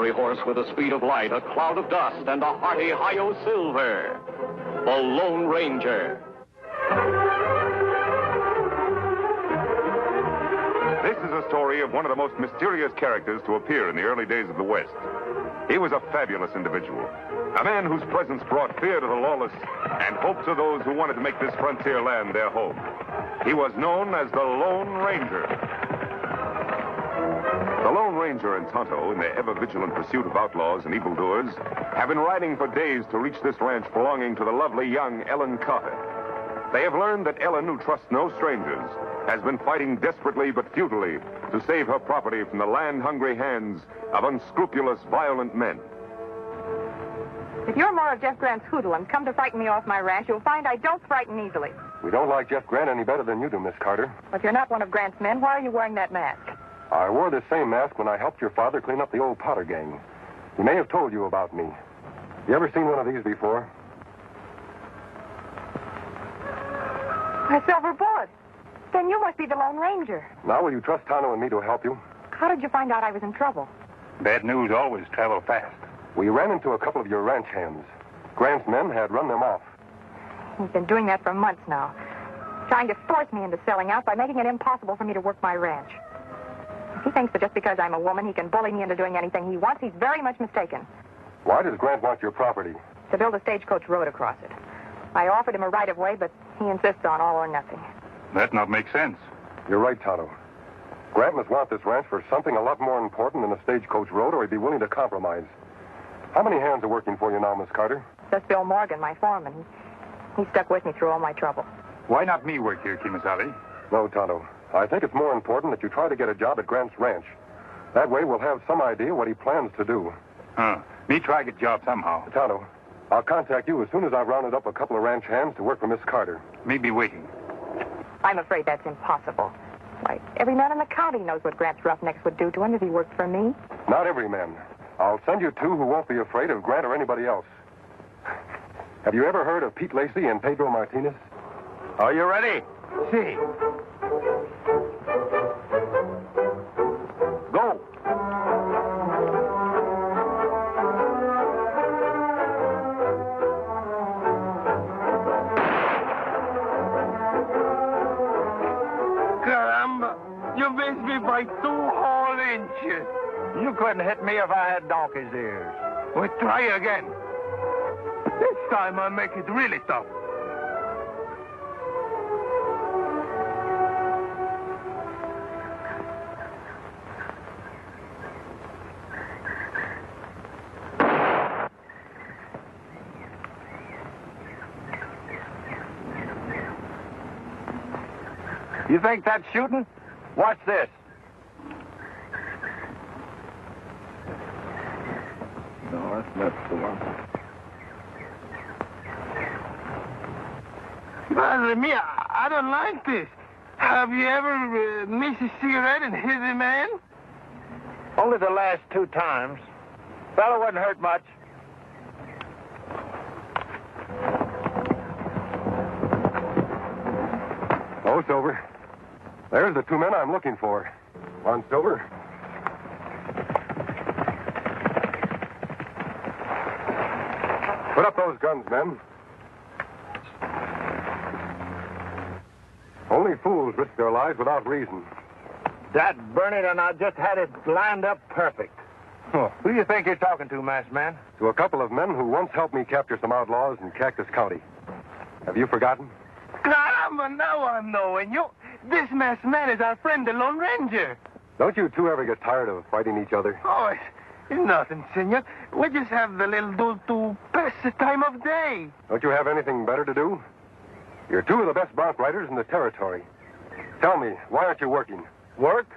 fiery horse with the speed of light, a cloud of dust, and a hearty hi-yo silver. The Lone Ranger. This is a story of one of the most mysterious characters to appear in the early days of the West. He was a fabulous individual, a man whose presence brought fear to the lawless and hope to those who wanted to make this frontier land their home. He was known as the Lone Ranger. The Lone Ranger and Tonto, in their ever-vigilant pursuit of outlaws and evildoers, have been riding for days to reach this ranch belonging to the lovely young Ellen Carter. They have learned that Ellen, who trusts no strangers, has been fighting desperately but futilely to save her property from the land-hungry hands of unscrupulous, violent men. If you're more of Jeff Grant's hoodlums come to frighten me off my ranch, you'll find I don't frighten easily. We don't like Jeff Grant any better than you do, Miss Carter. But if you're not one of Grant's men, why are you wearing that mask? I wore this same mask when I helped your father clean up the old Potter gang. He may have told you about me. You ever seen one of these before? A silver bullet. Then you must be the Lone Ranger. Now will you trust Tonto and me to help you? How did you find out I was in trouble? Bad news always travel fast. We ran into a couple of your ranch hands. Grant's men had run them off. He's been doing that for months now, trying to force me into selling out by making it impossible for me to work my ranch. If he thinks that just because I'm a woman he can bully me into doing anything he wants, he's very much mistaken. Why does Grant want your property? To build a stagecoach road across it. I offered him a right-of-way, but he insists on all or nothing. That not make sense. You're right, Tonto. Grant must want this ranch for something a lot more important than a stagecoach road, or he'd be willing to compromise. How many hands are working for you now, Miss Carter? Just Bill Morgan, my foreman. He stuck with me through all my trouble. Why not me work here, Kimasabi? No, Tonto. I think it's more important that you try to get a job at Grant's ranch. That way we'll have some idea what he plans to do. Me try get job somehow. Tonto, I'll contact you as soon as I've rounded up a couple of ranch hands to work for Miss Carter. Me be waiting. I'm afraid that's impossible. Why, every man in the county knows what Grant's roughnecks would do to him if he worked for me. Not every man. I'll send you two who won't be afraid of Grant or anybody else. Have you ever heard of Pete Lacey and Pedro Martinez? Are you ready? See. Go. Caramba, you missed me by 2 whole inches. You couldn't hit me if I had donkey's ears. We'll try again. This time I'll make it really tough. You think that's shooting? Watch this. No, that's not the one. Madre mia, I don't like this. Have you ever missed a cigarette and hit a man? Only the last 2 times. Fella wasn't hurt much. Oh, Silver. There's the 2 men I'm looking for. On, Silver. Put up those guns, men. Only fools risk their lives without reason. That Burnett and I just had it lined up perfect. Who do you think you're talking to, masked man? To a couple of men who once helped me capture some outlaws in Cactus County. Have you forgotten? Caramba, now I'm knowing you. This masked man is our friend, the Lone Ranger. Don't you two ever get tired of fighting each other? Oh, it's nothing, senor. We just have the little dude to pass the time of day. Don't you have anything better to do? You're 2 of the best bronc riders in the territory. Tell me, why aren't you working? Work?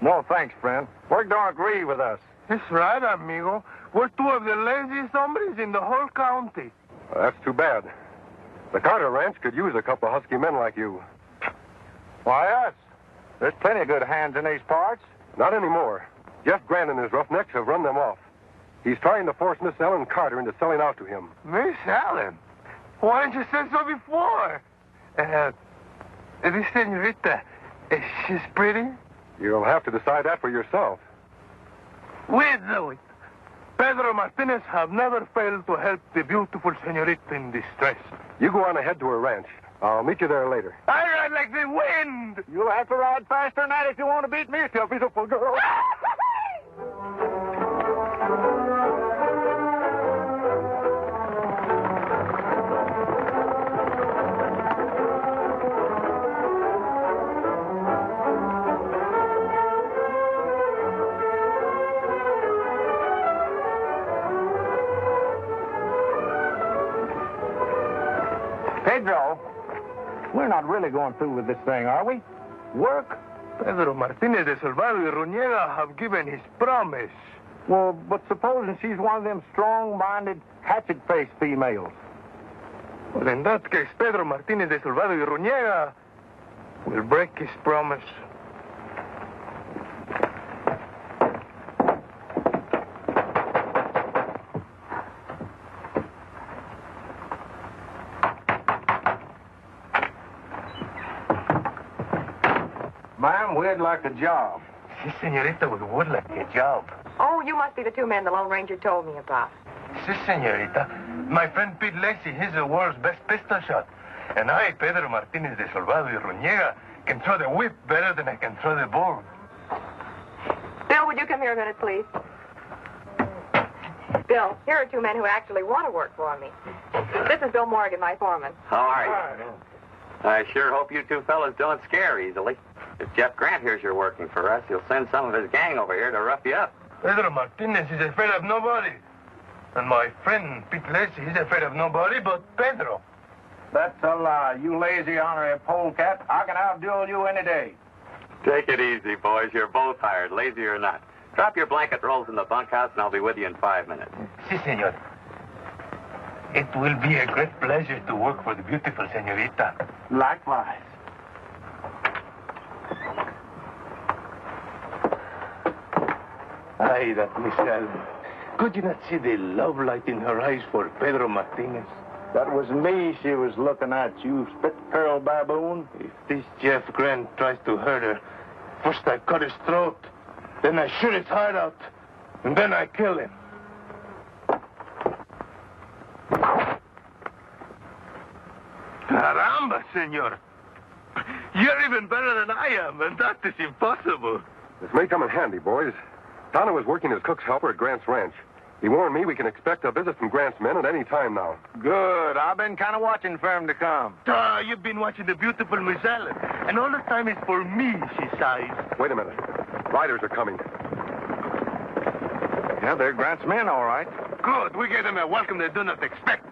No, thanks, friend. Work don't agree with us. That's right, amigo. We're 2 of the laziest hombres in the whole county. Well, that's too bad. The Carter Ranch could use a couple of husky men like you. Why us? There's plenty of good hands in these parts. Not anymore. Jeff Grant and his roughnecks have run them off. He's trying to force Miss Ellen Carter into selling out to him. Miss Ellen? Why didn't you say so before? This senorita, she's pretty? You'll have to decide that for yourself. We do it. Pedro Martinez have never failed to help the beautiful senorita in distress. You go on ahead to her ranch. I'll meet you there later. I ride like the wind. You'll have to ride faster than that if you want to beat me, you beautiful girl. Pedro, we're not really going through with this thing, are we? Work? Pedro Martinez de Salvador y Ruñega have given his promise. Well, but supposing she's one of them strong-minded, hatchet-faced females. Well, in that case, Pedro Martinez de Salvador y Ruñega will break his promise. Ma'am, we'd like a job. Si, senorita, we would like a job. Oh, you must be the two men the Lone Ranger told me about. Si, senorita. My friend Pete Lacey, he's the world's best pistol shot. And I, Pedro Martinez de Salvador y Ruñega, can throw the whip better than I can throw the bull. Bill, would you come here a minute, please? Bill, here are two men who actually want to work for me. This is Bill Morgan, my foreman. How are you? I sure hope you two fellas don't scare easily. If Jeff Grant hears you're working for us, he'll send some of his gang over here to rough you up. Pedro Martinez is afraid of nobody. And my friend Pete Lacey, he's afraid of nobody but Pedro. That's a lie. You lazy honorary polecat. I can outduel you any day. Take it easy, boys. You're both hired, lazy or not. Drop your blanket rolls in the bunkhouse, and I'll be with you in 5 minutes. Si, senor. It will be a great pleasure to work for the beautiful senorita. Likewise. Ay, that Michelle. Could you not see the love light in her eyes for Pedro Martinez? That was me she was looking at, you spit-curl baboon. If this Jeff Grant tries to hurt her, first I cut his throat, then I shoot his heart out, and then I kill him. Caramba, senor. You're even better than I am, and that is impossible. This may come in handy, boys. Donna was working as cook's helper at Grant's ranch. He warned me we can expect a visit from Grant's men at any time now. Good. I've been kind of watching for him to come. You've been watching the beautiful Miss Ellen, and all the time it's for me, she sighs. Wait a minute. Riders are coming. Yeah, they're Grant's men, all right. Good. We gave them a welcome they do not expect.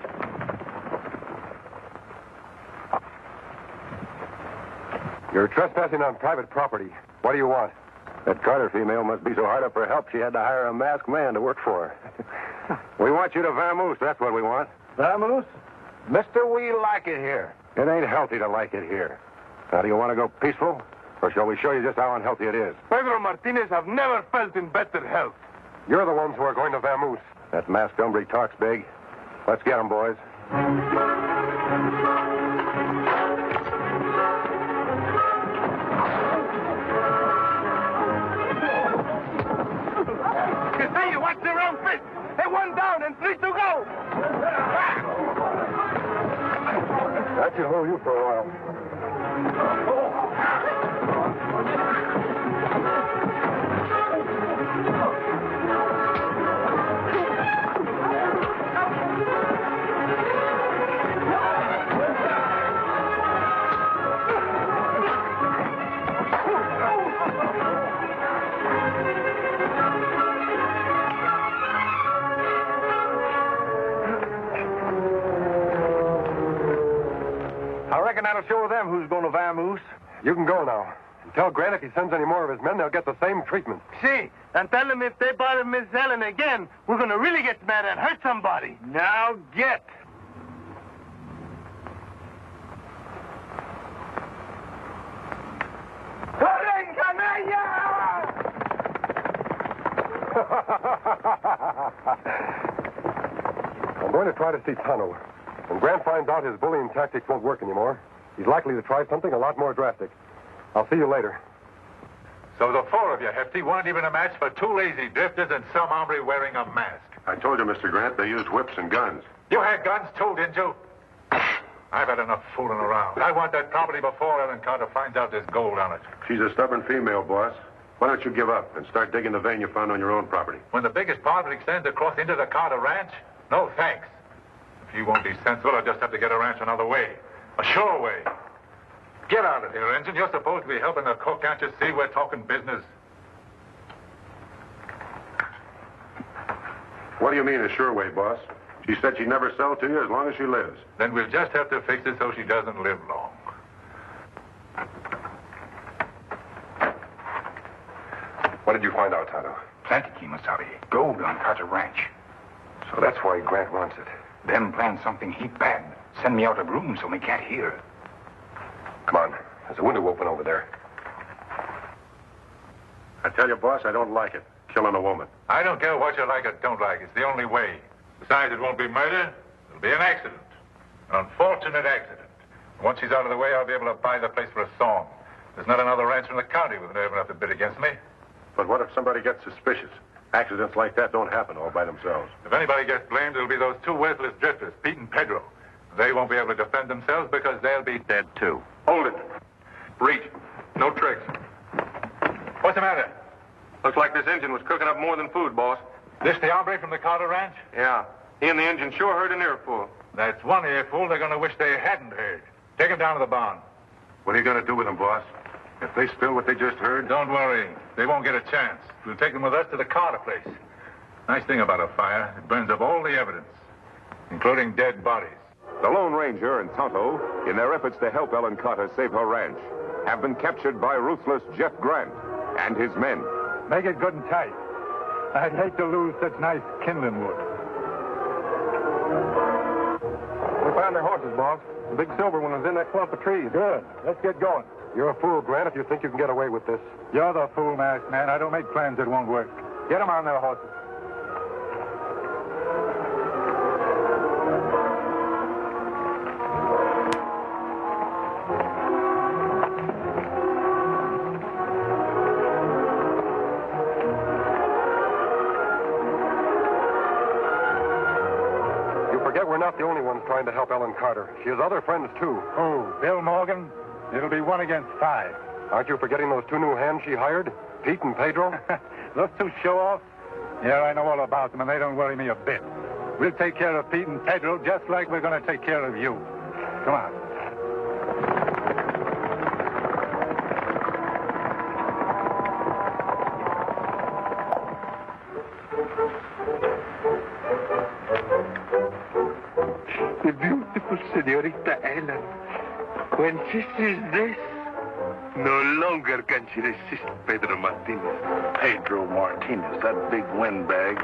You're trespassing on private property. What do you want? That Carter female must be so hard up for help she had to hire a masked man to work for her. We want you to vamoose, that's what we want. Vamoose? Mister, we like it here. It ain't healthy to like it here. Now, do you want to go peaceful? Or shall we show you just how unhealthy it is? Pedro Martinez have never felt in better health. You're the ones who are going to vamoose. That masked hombre talks big. Let's get him, boys. Hey, you watch their own feet. Hey, one down and 3 to go. That should hold you for a while. I reckon that'll show them who's going to vamoose. You can go now. And tell Grant if he sends any more of his men, they'll get the same treatment. See, and tell them if they bother Miss Ellen again, we're going to really get mad and hurt somebody. Now get. I'm going to try to see Tano. When Grant finds out his bullying tactics won't work anymore, he's likely to try something a lot more drastic. I'll see you later. So the four of you, Hefty, weren't even a match for two lazy drifters and some hombre wearing a mask. I told you, Mr. Grant, they used whips and guns. You had guns too, didn't you? I've had enough fooling around. I want that property before Ellen Carter finds out there's gold on it. She's a stubborn female, boss. Why don't you give up and start digging the vein you found on your own property? When the biggest part of it extends across into the Carter Ranch? No, thanks. If you won't be sensible, I'll just have to get a ranch another way. A sure way. Get out of here, Engine. You're supposed to be helping the cook. Can't you see we're talking business? What do you mean, a sure way, boss? She said she'd never sell to you as long as she lives. Then we'll just have to fix it so she doesn't live long. What did you find out, Tonto? Plenty, Kemosabe. Gold on Carter Ranch. So that's why Grant wants it. Them plan something heap bad. Send me out of room so we can't hear. Come on. There's a window open over there. I tell you, boss, I don't like it. Killing a woman. I don't care what you like or don't like. It's the only way. Besides, it won't be murder. It'll be an accident. An unfortunate accident. Once she's out of the way, I'll be able to buy the place for a song. There's not another ranch in the county with nerve enough to bid against me. But what if somebody gets suspicious? Accidents like that don't happen all by themselves. If anybody gets blamed, it'll be those two worthless drifters, Pete and Pedro. They won't be able to defend themselves because they'll be dead, too. Hold it. Reach. No tricks. What's the matter? Looks like this engine was cooking up more than food, boss. This the hombre from the Carter Ranch? Yeah. He and the engine sure heard an earful. That's one earful they're going to wish they hadn't heard. Take him down to the barn. What are you going to do with them, boss? If they spill what they just heard... Don't worry. They won't get a chance. We'll take them with us to the Carter place. Nice thing about a fire, it burns up all the evidence, including dead bodies. The Lone Ranger and Tonto, in their efforts to help Ellen Carter save her ranch, have been captured by ruthless Jeff Grant and his men. Make it good and tight. I'd hate to lose such nice kindling wood. We found their horses, boss. The big silver one was in that clump of trees. Good. Let's get going. You're a fool, Grant, if you think you can get away with this. You're the fool, masked man. I don't make plans that won't work. Get them on their horses. We're not the only ones trying to help Ellen Carter. She has other friends, too. Oh, Bill Morgan? It'll be 1 against 5. Aren't you forgetting those two new hands she hired? Pete and Pedro? Those two show-offs? Yeah, I know all about them, and they don't worry me a bit. We'll take care of Pete and Pedro just like we're going to take care of you. Come on. The beautiful Senorita Ellen, when she sees this, no longer can she resist Pedro Martinez. Pedro Martinez, that big windbag.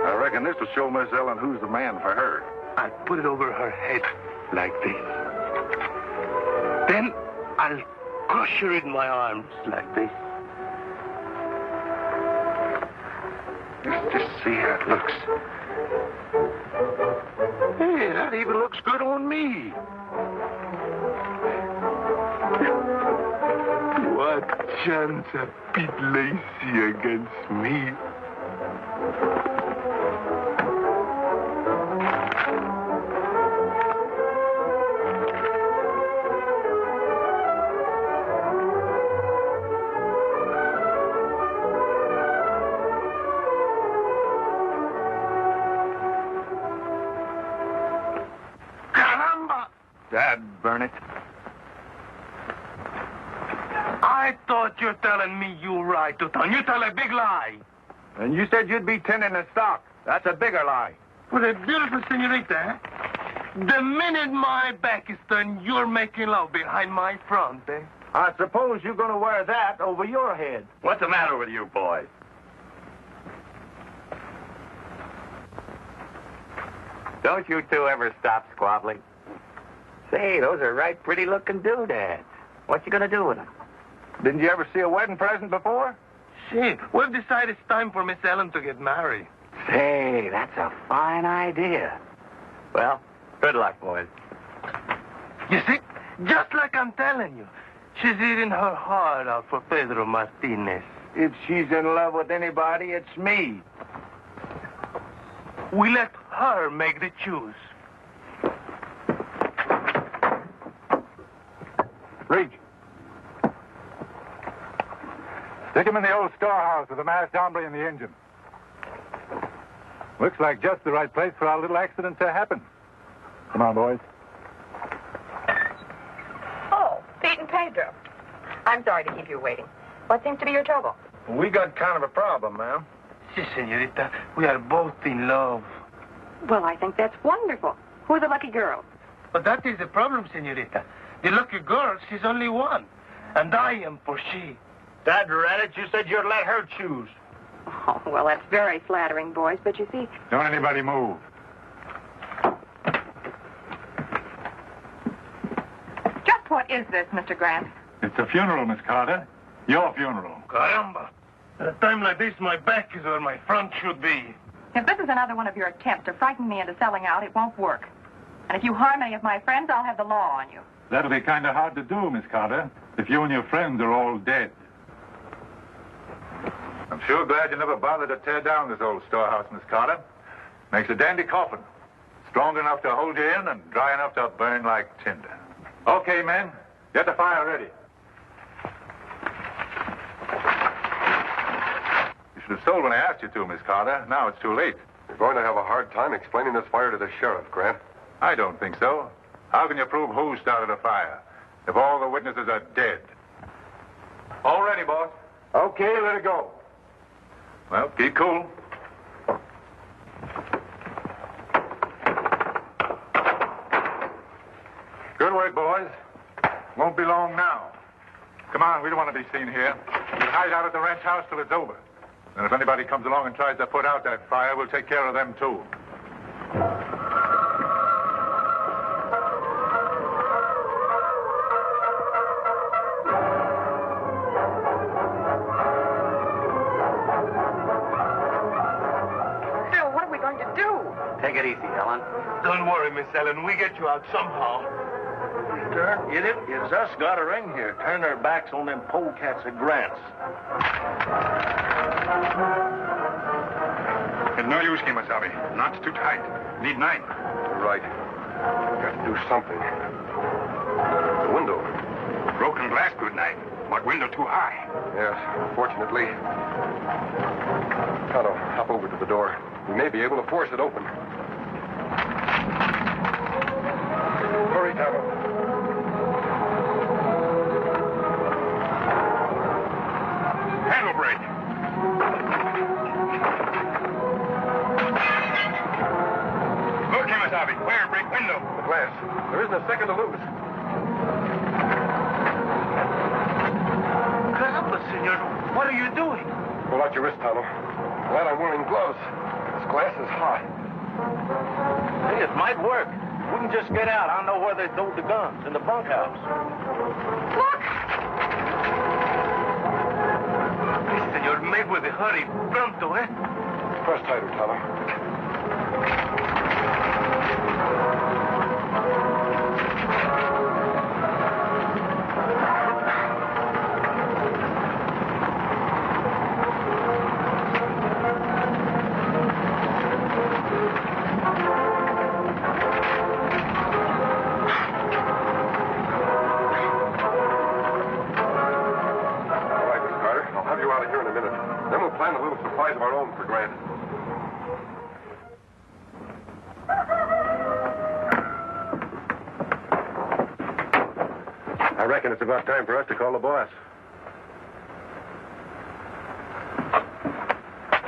I reckon this will show Miss Ellen who's the man for her. I'll put it over her head like this. Then I'll crush her in my arms like this. Let's just see how it looks. Hey, that even looks good on me. What chance of Pete Lacey against me? Dad, burn it. I thought you're telling me you right, Tutan. You tell a big lie. And you said you'd be tending the stock. That's a bigger lie. With a beautiful senorita, eh? The minute my back is turned, you're making love behind my front, eh? I suppose you're going to wear that over your head. What's the matter with you boys? Don't you two ever stop squabbling? Say, those are right pretty-looking doodads. What you gonna do with them? Didn't you ever see a wedding present before? Shit, we've decided it's time for Miss Ellen to get married. Say, that's a fine idea. Well, good luck, boys. You see, Just like I'm telling you. She's eating her heart out for Pedro Martinez. If she's in love with anybody, it's me. We let her make the choose. Reach. Stick him in the old storehouse with the masked hombre in the engine. Looks like just the right place for our little accident to happen. Come on, boys. Oh, Pete and Pedro. I'm sorry to keep you waiting. What seems to be your trouble? We got kind of a problem, ma'am. Si, senorita. We are both in love. Well, I think that's wonderful. Who's the lucky girl? But that is the problem, senorita. The lucky girl, she's only one. And I am for she. Dad Reddit, you said you'd let her choose. Oh, well, that's very flattering, boys, but you see... Don't anybody move. Just what is this, Mr. Grant? It's a funeral, Miss Carter. Your funeral. Caramba. At a time like this, my back is where my front should be. If this is another one of your attempts to frighten me into selling out, it won't work. And if you harm any of my friends, I'll have the law on you. That'll be kind of hard to do, Miss Carter, if you and your friends are all dead. I'm sure glad you never bothered to tear down this old storehouse, Miss Carter. Makes a dandy coffin. Strong enough to hold you in and dry enough to burn like tinder. Okay, men. Get the fire ready. You should have sold when I asked you to, Miss Carter. Now it's too late. You're going to have a hard time explaining this fire to the sheriff, Grant. I don't think so. How can you prove who started a fire if all the witnesses are dead? All ready, boss. Okay, let it go. Well, keep cool. Good work, boys. Won't be long now. Come on, we don't want to be seen here. We'll hide out at the ranch house till it's over. And if anybody comes along and tries to put out that fire, we'll take care of them, too. Phil, what are we going to do? Take it easy, Helen. Don't worry, Miss Ellen. We get you out somehow. Darn idiot, it's us got her in here. Turn our backs on them polecats at Grant's. It's no use, Kimasabi. Knots too tight. Need 9. You're right. Got to do something. The window. Broken glass, good night. But window too high. Yes, fortunately. Tonto, hop over to the door. We may be able to force it open. Hurry, Tonto. Handle brake. Look, Kimasabi. Where? Break window. The glass. There isn't a second to lose. Caramba, senor. What are you doing? Pull out your wrist, Tonto. Glad I'm wearing gloves. This glass is hot. Hey, it might work. We can just get out. I know where they stowed the guns, in the bunkhouse. Look! Please, senor, make with a hurry. Pronto, eh? Press tighter, Tonto. Of our own for Grant. I reckon it's about time for us to call the boss.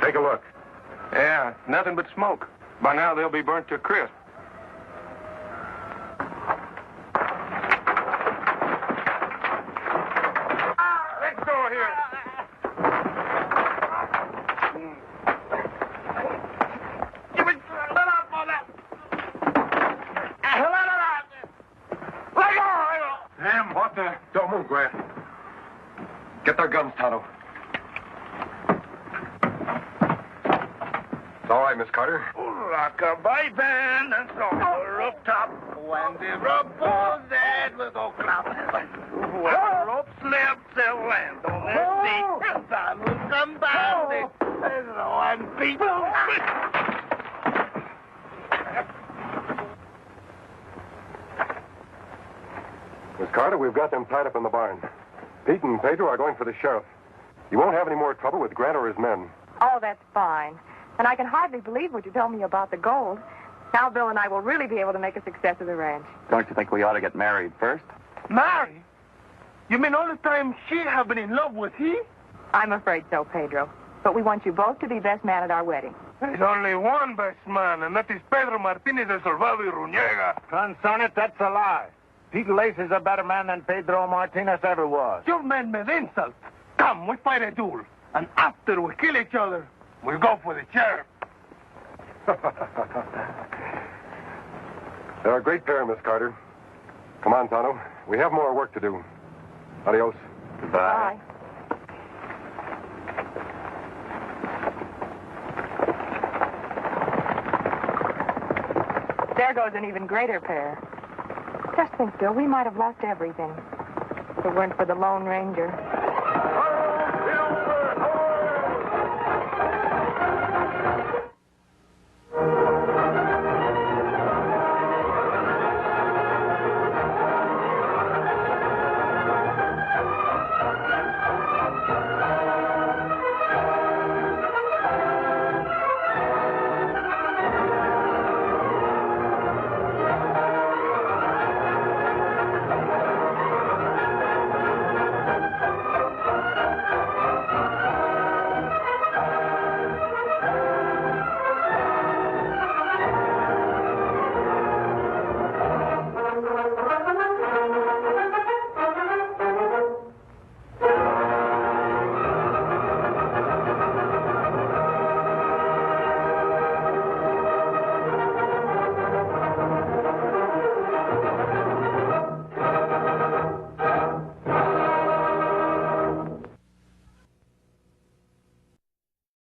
Take a look. Yeah, nothing but smoke. By now, they'll be burnt to a crisp. Let's go here. Don't move, Grant. Get their guns, Tonto. It's all right, Miss Carter. Rock-a-bye band and song. Rooftop. When the rope pulls, that will go clap. When the rope slips, they'll land on their feet. And time will come bounding. There's no one beat. Miss Carter, we've got them tied up in the barn. Pete and Pedro are going for the sheriff. You won't have any more trouble with Grant or his men. Oh, that's fine. And I can hardly believe what you told me about the gold. Now Bill and I will really be able to make a success of the ranch. Don't you think we ought to get married first? Marry? You mean all the time she have been in love with he? I'm afraid so, Pedro. But we want you both to be best man at our wedding. There's only one best man, and that is Pedro Martinez de Salvador y Ruñega. Conson it, that's a lie. Pete Lace is a better man than Pedro Martinez ever was. Your men made insult. Come, we fight a duel. And after we kill each other, we'll go for the sheriff. They're a great pair, Miss Carter. Come on, Tonto. We have more work to do. Adios. Bye. There goes an even greater pair. Just think, Bill, we might have lost everything if it weren't for the Lone Ranger.